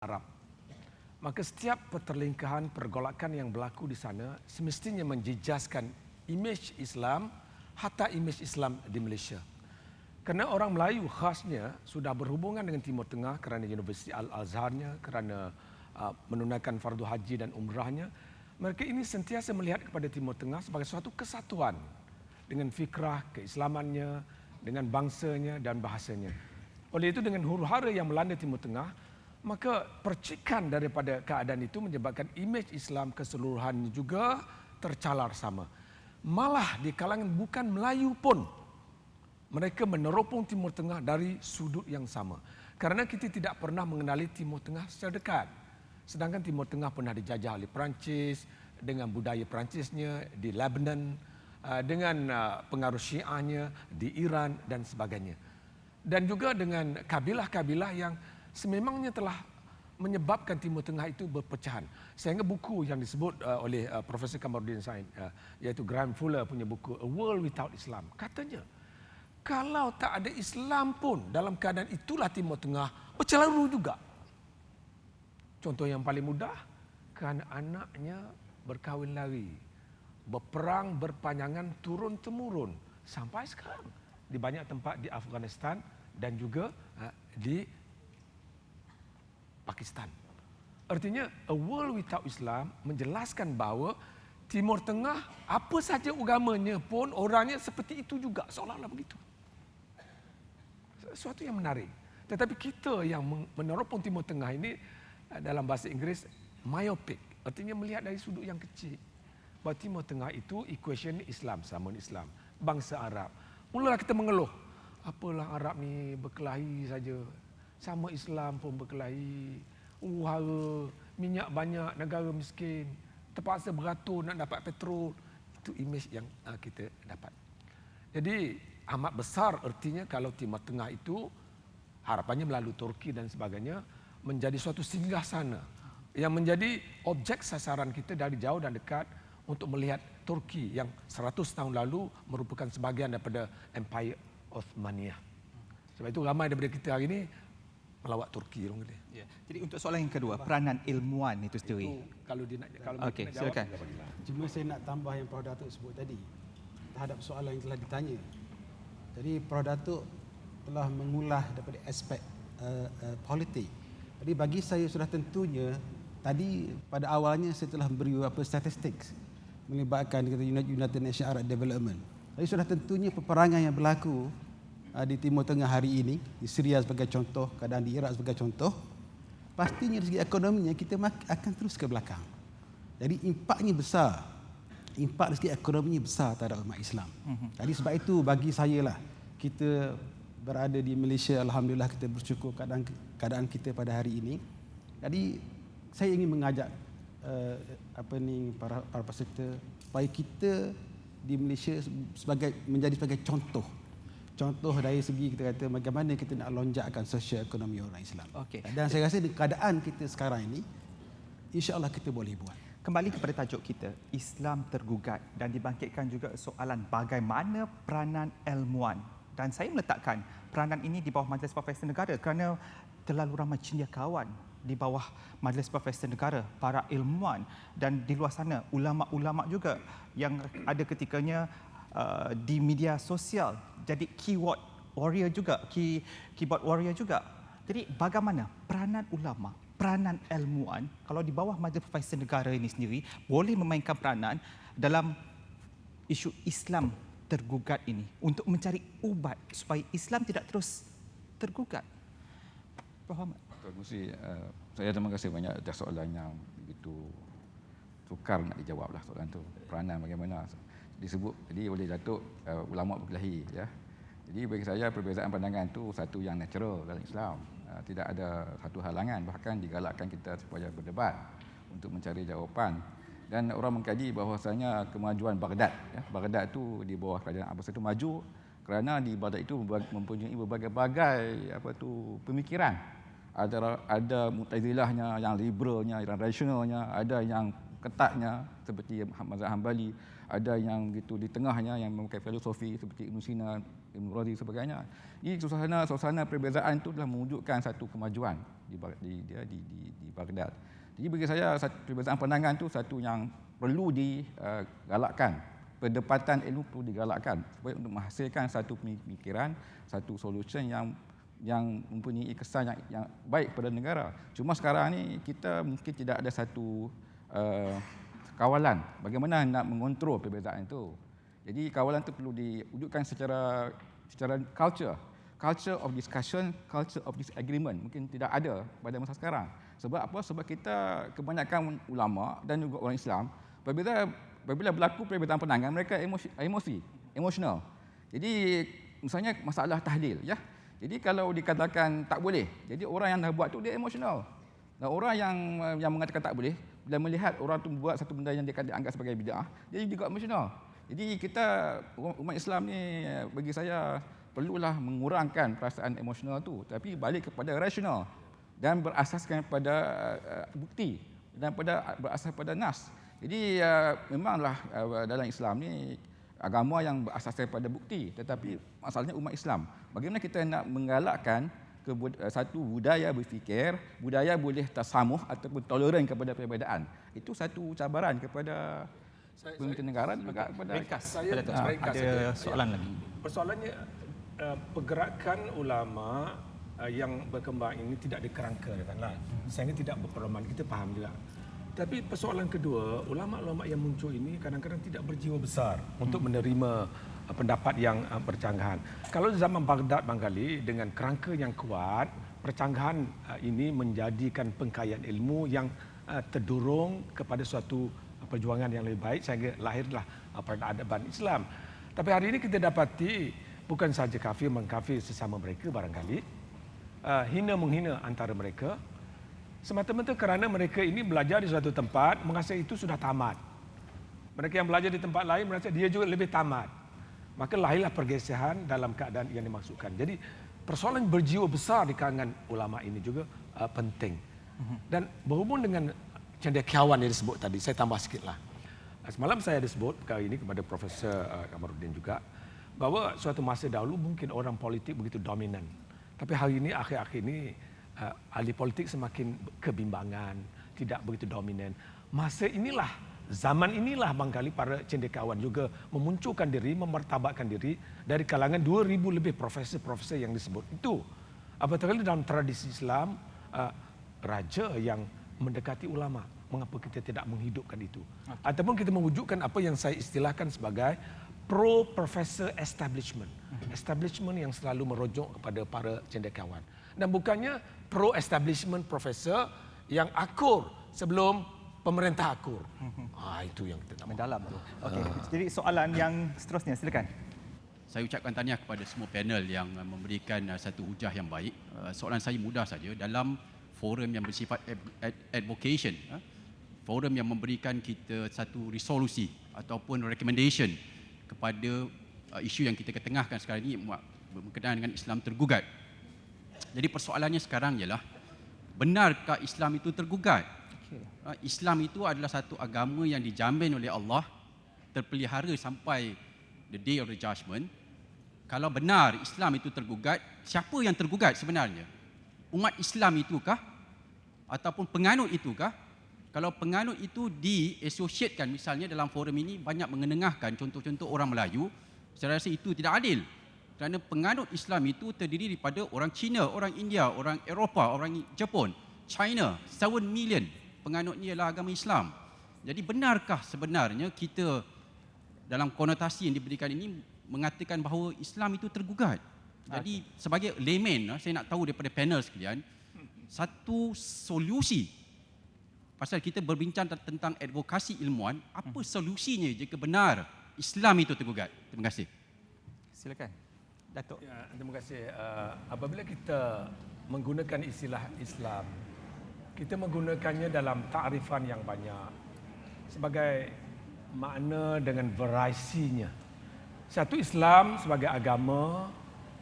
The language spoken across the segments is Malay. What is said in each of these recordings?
Arab. Maka setiap pertelingkahan pergolakan yang berlaku di sana semestinya menjejaskan imej Islam, hatta imej Islam di Malaysia. Kerana orang Melayu khasnya sudah berhubungan dengan Timur Tengah kerana Universiti Al-Azharnya, kerana menunaikan fardu haji dan umrahnya. Mereka ini sentiasa melihat kepada Timur Tengah sebagai suatu kesatuan dengan fikrah keislamannya, dengan bangsanya dan bahasanya. Oleh itu dengan huru-hara yang melanda Timur Tengah, maka percikan daripada keadaan itu menyebabkan imej Islam keseluruhannya juga tercalar sama. Malah di kalangan bukan Melayu pun, mereka meneropong Timur Tengah dari sudut yang sama. Kerana kita tidak pernah mengenali Timur Tengah secara dekat. Sedangkan Timur Tengah pernah dijajah oleh Perancis, dengan budaya Perancisnya, di Lebanon, dengan pengaruh Syiahnya, di Iran dan sebagainya. Dan juga dengan kabilah-kabilah yang sememangnya telah menyebabkan Timur Tengah itu berpecahan. Sehingga buku yang disebut oleh Profesor Kamaruddin Said, iaitu Graham Fuller punya buku A World Without Islam. Katanya, kalau tak ada Islam pun dalam keadaan itulah Timur Tengah bercelaru juga. Contoh yang paling mudah, kerana anaknya berkahwin lari, berperang berpanjangan turun-temurun sampai sekarang di banyak tempat di Afghanistan dan juga di Pakistan. Artinya, A World Without Islam menjelaskan bahawa Timur Tengah, apa saja agamanya pun orangnya seperti itu juga, seolah-olah begitu. Sesuatu yang menarik. Tetapi kita yang meneropong Timur Tengah ini dalam bahasa Inggeris myopic, artinya melihat dari sudut yang kecil. Bahawa Timur Tengah itu equation Islam, sama Islam, bangsa Arab. Mulalah kita mengeluh, apalah Arab ni berkelahi saja. Sama Islam pun berkelahi, hara, minyak banyak, negara miskin, terpaksa beratur nak dapat petrol. Itu imej yang kita dapat. Jadi amat besar artinya kalau Timur Tengah itu harapannya melalui Turki dan sebagainya menjadi suatu singgahsana yang menjadi objek sasaran kita dari jauh dan dekat untuk melihat Turki yang 100 tahun lalu merupakan sebahagian daripada Empire Osmaniyah. Sebab itu ramai daripada kita hari ini melawat Turki. Ya. Jadi untuk soalan yang kedua, peranan ilmuwan itu sendiri. Kalau dia nak Okey, silakan. Cuma saya nak tambah yang Prof. Datuk sebut tadi terhadap soalan yang telah ditanya. Jadi Prof. Datuk telah mengulas daripada aspek politik. Jadi bagi saya sudah tentunya tadi pada awalnya saya telah beri beberapa statistik melibatkan United Nations Arab Development. Jadi sudah tentunya peperangan yang berlaku di Timur Tengah hari ini, di Syria sebagai contoh, keadaan di Iraq sebagai contoh, pastinya dari segi ekonominya kita akan terus ke belakang. Jadi impaknya besar. Impak dari segi ekonominya besar terhadap umat Islam. Jadi sebab itu bagi saya lah, kita berada di Malaysia, alhamdulillah kita bersyukur keadaan kita pada hari ini. Jadi saya ingin mengajak para peserta supaya kita di Malaysia menjadi sebagai contoh dari segi kita kata bagaimana kita nak lonjakkan sosial ekonomi orang Islam. Okey. Dan saya rasa di keadaan kita sekarang ini, insya-Allah kita boleh buat. Kembali kepada tajuk kita, Islam tergugat, dan dibangkitkan juga soalan bagaimana peranan ilmuwan. Dan saya meletakkan peranan ini di bawah Majlis Profesor Negara kerana terlalu ramai cendekiawan di bawah Majlis Profesor Negara, para ilmuwan dan di luar sana ulama-ulama juga yang ada ketikanya di media sosial jadi keyboard warrior juga. Jadi bagaimana peranan ulama, peranan ilmuwan kalau di bawah Majlis Profesor Negara ini sendiri boleh memainkan peranan dalam isu Islam tergugat ini untuk mencari ubat supaya Islam tidak terus tergugat. Prof. Ahmad. Tuan Musri, saya terima kasih banyak atas soalan yang begitu sukar nak dijawablah soalan tu. Peranan bagaimana disebut jadi oleh Datuk ulama berkelahi, ya. Jadi bagi saya perbezaan pandangan tu satu yang natural dalam Islam. Tidak ada satu halangan, bahkan digalakkan kita supaya berdebat untuk mencari jawapan. Dan orang mengkaji bahawasanya kemajuan Baghdad, ya, Baghdad tu di bawah kerajaan Abbas itu maju kerana di Baghdad itu mempunyai berbagai pemikiran. Ada Mu'tazilahnya, yang liberalnya, yang rasionalnya, ada yang ketatnya seperti mazhab Hambali, ada yang gitu di tengahnya yang memakai filosofi seperti Ibn Sina, Ibn Razi sebagainya. Jadi suasana perbezaan itu telah mewujudkan satu kemajuan di Baghdad. Jadi bagi saya perbezaan pandangan tu satu yang perlu digalakkan. Perdebatan ilmu perlu digalakkan supaya untuk menghasilkan satu pemikiran, satu solution yang mempunyai kesan yang baik kepada negara. Cuma sekarang ni kita mungkin tidak ada satu kawalan bagaimana nak mengontrol perbezaan itu. Jadi kawalan itu perlu diwujudkan secara culture of discussion, culture of disagreement mungkin tidak ada pada masa sekarang. Sebab apa? Sebab kita kebanyakan ulama dan juga orang Islam apabila berlaku perbezaan pandangan mereka emosional. Jadi misalnya masalah tahlil ya. Jadi kalau dikatakan tak boleh, jadi orang yang dah buat tu dia emosional. Dan orang yang mengatakan tak boleh, bila melihat orang tu buat satu benda yang dia dianggap sebagai bid'ah, dia juga emosional. Jadi kita umat Islam ni bagi saya perlulah mengurangkan perasaan emosional tu, tapi balik kepada rasional dan berasaskan pada bukti dan berasas pada nas. Jadi memanglah dalam Islam ni agama yang berasaskan pada bukti, tetapi masalahnya umat Islam. Bagaimana kita nak menggalakkan satu budaya berfikir, budaya boleh tasamuh ataupun toleran kepada perbezaan. Itu satu cabaran kepada pemimpin negara juga kepada Saya ada soalan lagi. Persoalannya pergerakan ulama yang berkembang ini tidak dikerangkakanlah. Saya tidak berpengalaman, kita faham juga. Tapi persoalan kedua, ulama-ulama yang muncul ini kadang-kadang tidak berjiwa besar untuk menerima pendapat yang bercanggahan. Kalau zaman Baghdad barangkali dengan kerangka yang kuat, percanggahan ini menjadikan pengkayaan ilmu yang terdorong kepada suatu perjuangan yang lebih baik sehingga lahirlah peradaban Islam. Tapi hari ini kita dapati bukan saja kafir mengkafir sesama mereka barangkali, hina menghina antara mereka, semata-mata kerana mereka ini belajar di suatu tempat merasa itu sudah tamat. Mereka yang belajar di tempat lain merasa dia juga lebih tamat. Maka lahirlah pergeseran dalam keadaan yang dimaksudkan. Jadi persoalan berjiwa besar di kalangan ulama ini juga penting. Dan berhubung dengan cendekiawan yang disebut tadi, saya tambah sikitlah. Semalam saya disebut kali ini kepada Profesor Kamarudin juga, bahawa suatu masa dahulu mungkin orang politik begitu dominan. Tapi hari ini, akhir-akhir ini, ahli politik semakin kebimbangan, tidak begitu dominan. Masa inilah, zaman inilah barangkali para cendekiawan juga memunculkan diri, memartabatkan diri dari kalangan 2,000 lebih profesor-profesor yang disebut itu. Apatah dalam tradisi Islam, raja yang mendekati ulama. Mengapa kita tidak menghidupkan itu? Ataupun kita mewujudkan apa yang saya istilahkan sebagai pro-professor establishment. Establishment yang selalu merujuk kepada para cendekiawan. Dan bukannya pro-establishment profesor yang akur sebelum pemerintah akur. Itu yang kita nak mendalam tu. Okey, jadi soalan yang seterusnya silakan. Saya ucapkan tahniah kepada semua panel yang memberikan satu hujah yang baik. Soalan saya mudah saja. Dalam forum yang bersifat advocation, forum yang memberikan kita satu resolusi ataupun recommendation kepada isu yang kita ketengahkan sekarang ini berkenaan dengan Islam tergugat. Jadi persoalannya sekarang ialah, benarkah Islam itu tergugat? Islam itu adalah satu agama yang dijamin oleh Allah, terpelihara sampai the day of the judgment. Kalau benar Islam itu tergugat, siapa yang tergugat sebenarnya? Umat Islam itukah? Ataupun penganut itukah? Kalau penganut itu diasosiatkan, misalnya dalam forum ini banyak mengenengahkan contoh-contoh orang Melayu, saya rasa itu tidak adil. Kerana penganut Islam itu terdiri daripada orang Cina, orang India, orang Eropah, orang Jepun, China, 7 million penganutnya ialah agama Islam. Jadi benarkah sebenarnya kita dalam konotasi yang diberikan ini mengatakan bahawa Islam itu tergugat? Jadi sebagai layman, saya nak tahu daripada panel sekalian, satu solusi, pasal kita berbincang tentang advokasi ilmuwan, apa solusinya jika benar Islam itu tergugat? Terima kasih. Silakan, Datuk. Ya, terima kasih. Apabila kita menggunakan istilah Islam, kita menggunakannya dalam takrifan yang banyak sebagai makna dengan variasinya. Satu, Islam sebagai agama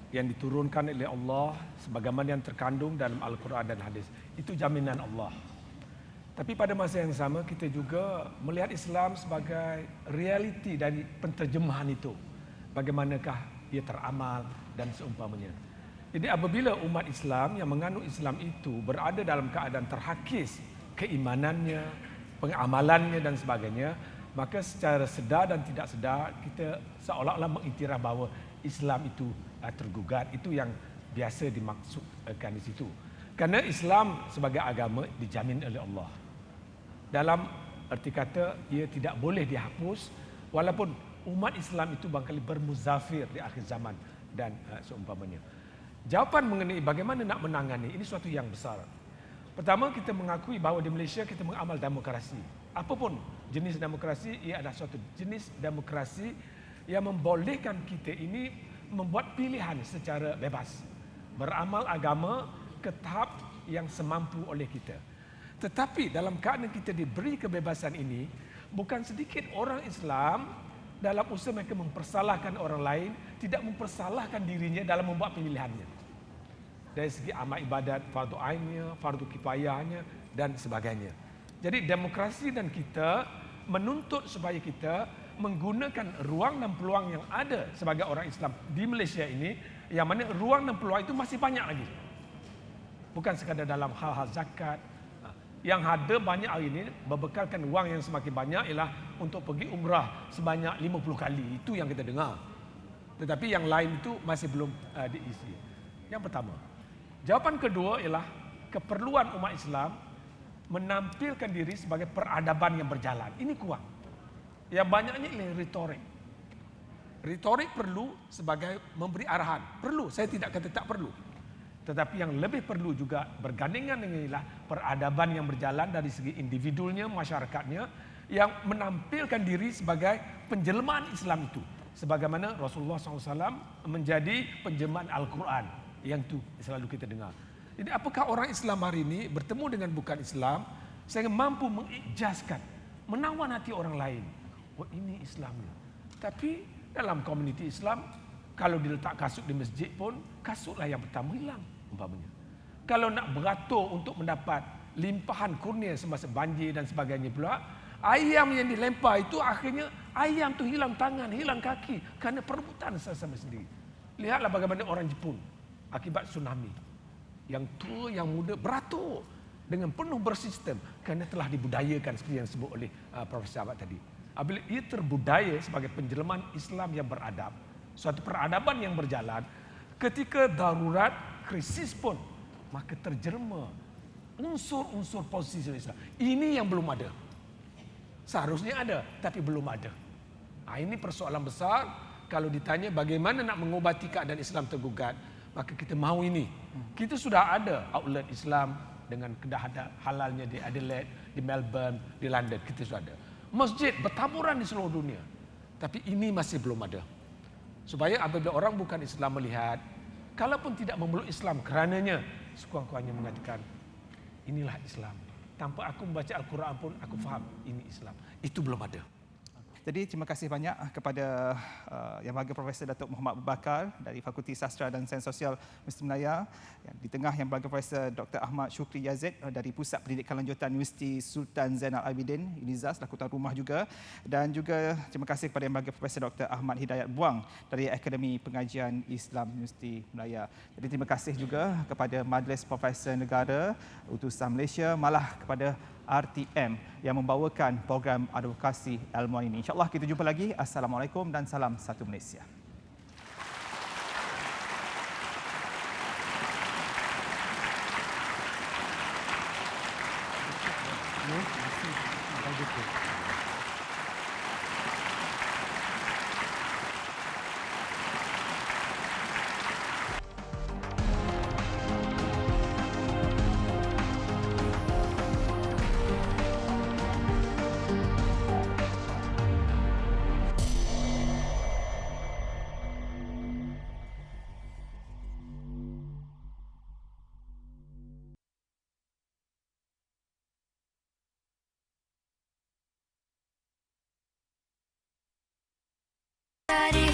yang diturunkan oleh Allah sebagaimana yang terkandung dalam Al-Quran dan hadis. Itu jaminan Allah. Tapi pada masa yang sama kita juga melihat Islam sebagai realiti dari penterjemahan itu. Bagaimanakah ia teramal dan seumpamanya. Jadi apabila umat Islam yang menganut Islam itu berada dalam keadaan terhakis keimanannya, pengamalannya dan sebagainya, maka secara sedar dan tidak sedar kita seolah-olah mengiktiraf bahawa Islam itu tergugat. Itu yang biasa dimaksudkan di situ. Kerana Islam sebagai agama dijamin oleh Allah. Dalam erti kata ia tidak boleh dihapus walaupun umat Islam itu barangkali bermuzafir di akhir zaman dan seumpamanya. Jawapan mengenai bagaimana nak menangani ini suatu yang besar. Pertama, kita mengakui bahawa di Malaysia kita mengamal demokrasi. Apapun jenis demokrasi, ia adalah suatu jenis demokrasi yang membolehkan kita ini membuat pilihan secara bebas. Beramal agama ke tahap yang semampu oleh kita. Tetapi dalam keadaan kita diberi kebebasan ini, bukan sedikit orang Islam dalam usaha mereka mempersalahkan orang lain, tidak mempersalahkan dirinya dalam membuat pilihannya. Dari segi amal ibadat, fardu ainnya, fardu kifayahnya dan sebagainya. Jadi demokrasi dan kita menuntut supaya kita menggunakan ruang dan peluang yang ada sebagai orang Islam di Malaysia ini, yang mana ruang dan peluang itu masih banyak lagi. Bukan sekadar dalam hal-hal zakat. Yang ada banyak hari ini berbekalkan wang yang semakin banyak ialah untuk pergi umrah sebanyak 50 kali. Itu yang kita dengar. Tetapi yang lain itu masih belum diisi. Yang pertama. Jawapan kedua ialah keperluan umat Islam menampilkan diri sebagai peradaban yang berjalan. Ini kurang. Yang banyaknya ialah retorik. Retorik perlu sebagai memberi arahan. Perlu, saya tidak kata tak perlu. Tetapi yang lebih perlu juga bergandengan dengan ialah peradaban yang berjalan dari segi individunya, masyarakatnya, yang menampilkan diri sebagai penjelmaan Islam itu. Sebagaimana Rasulullah SAW menjadi penjelmaan Al-Quran. Yang itu selalu kita dengar. Jadi apakah orang Islam hari ini bertemu dengan bukan Islam, sehingga mampu mengijazkan, menawan hati orang lain. Oh, ini Islamnya. Tapi dalam komuniti Islam, kalau diletak kasut di masjid pun, kasutlah yang pertama hilang. Umpamanya. Kalau nak beratur untuk mendapat limpahan kurnia semasa banjir dan sebagainya pula, ayam yang dilempar itu akhirnya ayam tu hilang tangan, hilang kaki kerana perebutan sama sendiri. Lihatlah bagaimana orang Jepun akibat tsunami. Yang tua, yang muda beratur dengan penuh bersistem kerana telah dibudayakan seperti yang disebut oleh Profesor Ahmad tadi. Apabila ia terbudaya sebagai penjelaman Islam yang beradab, suatu peradaban yang berjalan, ketika darurat, krisis pun, maka terjerma unsur-unsur posisi Islam. Ini yang belum ada. Seharusnya ada, tapi belum ada. Ini persoalan besar. Kalau ditanya bagaimana nak mengobati keadaan Islam tergugat, maka kita mahu ini. Kita sudah ada outlet Islam dengan kedah halalnya di Adelaide, di Melbourne, di London. Kita sudah ada. Masjid bertaburan di seluruh dunia. Tapi ini masih belum ada. Supaya apabila orang bukan Islam melihat, kalaupun tidak memeluk Islam kerananya, sekurang-kurangnya mengatakan, inilah Islam. Tanpa aku membaca Al-Quran pun, aku faham ini Islam. Itu belum ada. Jadi terima kasih banyak kepada Yang Berbahagia Profesor Datuk Muhammad Abu Bakar dari Fakulti Sastra dan Sains Sosial Universiti Malaya. Di tengah Yang Berbahagia Profesor Dr. Ahmad Shukri Yazid dari Pusat Pendidikan Lanjutan Universiti Sultan Zainal Abidin, UNIZA, selaku tuan rumah juga. Dan juga terima kasih kepada Yang Berbahagia Profesor Dr. Ahmad Hidayat Buang dari Akademi Pengajian Islam Universiti Malaya. Jadi terima kasih juga kepada Majlis Profesor Negara Utusan Malaysia, malah kepada RTM yang membawakan program advokasi ilmuwan ini. InsyaAllah kita jumpa lagi. Assalamualaikum dan salam satu Malaysia. Dari